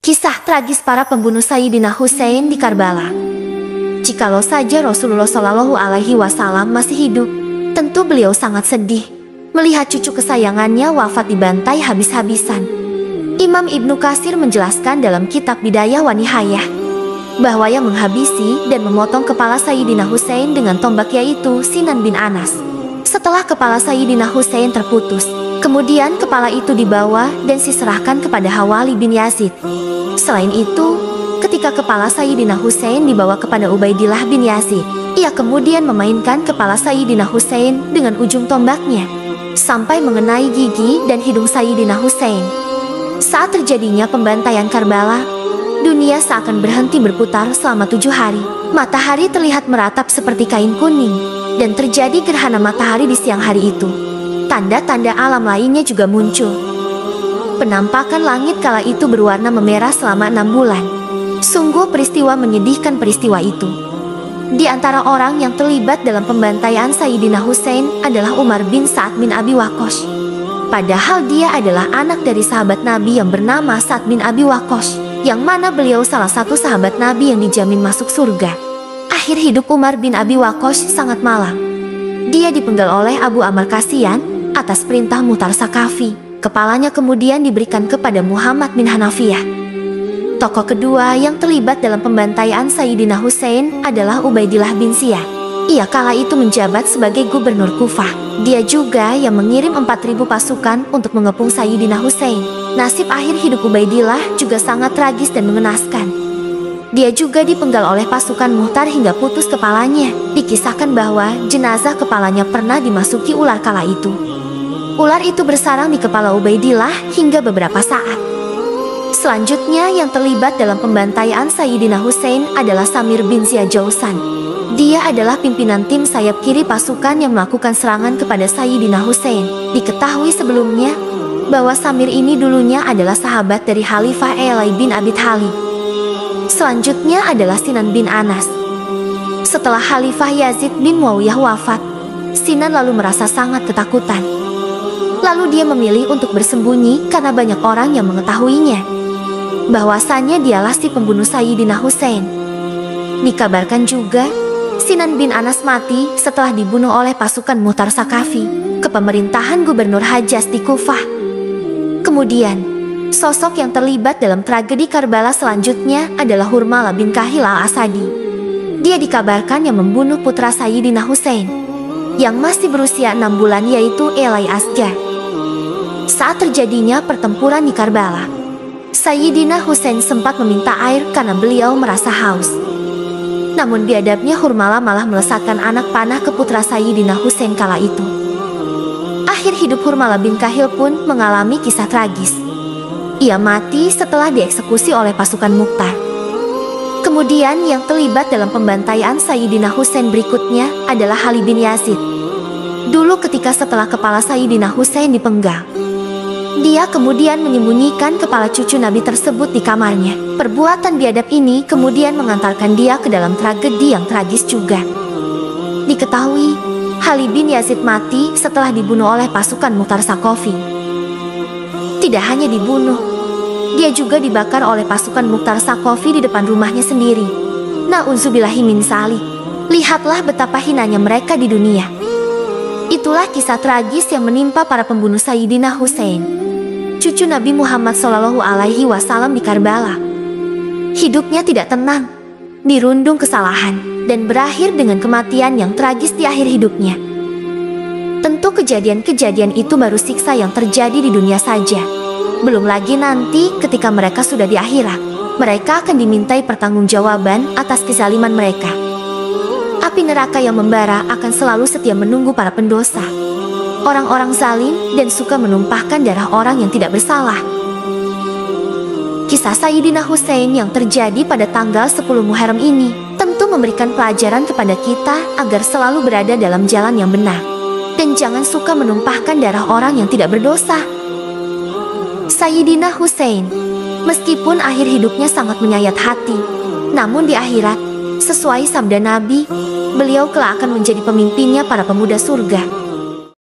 Kisah tragis para pembunuh Sayyidina Husain di Karbala. Jikalau saja Rasulullah Shallallahu Alaihi Wasallam masih hidup, tentu beliau sangat sedih melihat cucu kesayangannya wafat dibantai habis-habisan. Imam Ibnu Katsir menjelaskan dalam kitab Bidayah wa Nihayah bahwa yang menghabisi dan memotong kepala Sayyidina Husain dengan tombak yaitu Sinan bin Anas. Setelah kepala Sayyidina Husain terputus, kemudian kepala itu dibawa dan diserahkan kepada Hawali bin Yazid. Selain itu, ketika kepala Sayyidina Husain dibawa kepada Ubaidillah bin Yazid, ia kemudian memainkan kepala Sayyidina Husain dengan ujung tombaknya sampai mengenai gigi dan hidung Sayyidina Husain. Saat terjadinya pembantaian Karbala, dunia seakan berhenti berputar selama 7 hari. Matahari terlihat meratap seperti kain kuning, dan terjadi gerhana matahari di siang hari itu. Tanda-tanda alam lainnya juga muncul. Penampakan langit kala itu berwarna memerah selama 6 bulan. Sungguh peristiwa menyedihkan peristiwa itu. Di antara orang yang terlibat dalam pembantaian Sayyidina Husain adalah Umar bin Sa'ad bin Abi Waqqas. Padahal dia adalah anak dari sahabat Nabi yang bernama Sa'ad bin Abi Waqqas, yang mana beliau salah satu sahabat Nabi yang dijamin masuk surga. Akhir hidup Umar bin Abi Waqqas sangat malang. Dia dipenggal oleh Abu Amr Kasian atas perintah Mu'tar Saqafi. Kepalanya kemudian diberikan kepada Muhammad bin Hanafiyah. Tokoh kedua yang terlibat dalam pembantaian Sayyidina Husain adalah Ubaidillah bin Ziyad. Ia kala itu menjabat sebagai gubernur Kufah. Dia juga yang mengirim 4.000 pasukan untuk mengepung Sayyidina Husain. Nasib akhir hidup Ubaidillah juga sangat tragis dan mengenaskan. Dia juga dipenggal oleh pasukan Mu'tar hingga putus kepalanya. Dikisahkan bahwa jenazah kepalanya pernah dimasuki ular kala itu. Ular itu bersarang di kepala Ubaidillah hingga beberapa saat. Selanjutnya yang terlibat dalam pembantaian Sayyidina Husain adalah Samir bin Ziyad Jausan. Dia adalah pimpinan tim sayap kiri pasukan yang melakukan serangan kepada Sayyidina Husain. Diketahui sebelumnya bahwa Samir ini dulunya adalah sahabat dari Khalifah Ali bin Abi Thalib. Selanjutnya adalah Sinan bin Anas. Setelah Khalifah Yazid bin Muawiyah wafat, Sinan lalu merasa sangat ketakutan. Lalu dia memilih untuk bersembunyi karena banyak orang yang mengetahuinya bahwasannya dialah si pembunuh Sayyidina Husain. Dikabarkan juga, Sinan bin Anas mati setelah dibunuh oleh pasukan Mu'tar Saqafi ke pemerintahan Gubernur Hajjaj di Kufah. Kemudian, sosok yang terlibat dalam tragedi Karbala selanjutnya adalah Hurmala bin Kahil al-Asadi. Dia dikabarkan yang membunuh putra Sayyidina Husain yang masih berusia 6 bulan yaitu Elai Asgar. Saat terjadinya pertempuran di Karbala, Sayyidina Husain sempat meminta air karena beliau merasa haus. Namun biadabnya Hurmala malah melesatkan anak panah ke putra Sayyidina Husain kala itu. Akhir hidup Hurmala bin Kahil pun mengalami kisah tragis. Ia mati setelah dieksekusi oleh pasukan Mu'tar. Kemudian yang terlibat dalam pembantaian Sayyidina Husain berikutnya adalah Ali bin Yazid. Dulu ketika setelah kepala Sayyidina Husain dipenggal, dia kemudian menyembunyikan kepala cucu Nabi tersebut di kamarnya. Perbuatan biadab ini kemudian mengantarkan dia ke dalam tragedi yang tragis juga. Diketahui, Ali bin Yazid mati setelah dibunuh oleh pasukan Mu'tar Saqafi. Tidak hanya dibunuh, dia juga dibakar oleh pasukan Mu'tar Saqafi di depan rumahnya sendiri. Na'udzubillahi min dzalik. Lihatlah betapa hinanya mereka di dunia. Itulah kisah tragis yang menimpa para pembunuh Sayyidina Husain, cucu Nabi Muhammad Shallallahu Alaihi Wasallam di Karbala. Hidupnya tidak tenang, dirundung kesalahan, dan berakhir dengan kematian yang tragis di akhir hidupnya. Tentu kejadian-kejadian itu baru siksa yang terjadi di dunia saja. Belum lagi nanti ketika mereka sudah di akhirat, mereka akan dimintai pertanggungjawaban atas kezaliman mereka. Api neraka yang membara akan selalu setia menunggu para pendosa, orang-orang zalim dan suka menumpahkan darah orang yang tidak bersalah. Kisah Sayyidina Husain yang terjadi pada tanggal 10 Muharram ini tentu memberikan pelajaran kepada kita agar selalu berada dalam jalan yang benar dan jangan suka menumpahkan darah orang yang tidak berdosa. Sayyidina Husain, meskipun akhir hidupnya sangat menyayat hati, namun di akhirat, sesuai sabda Nabi, beliau kelak akan menjadi pemimpinnya para pemuda surga.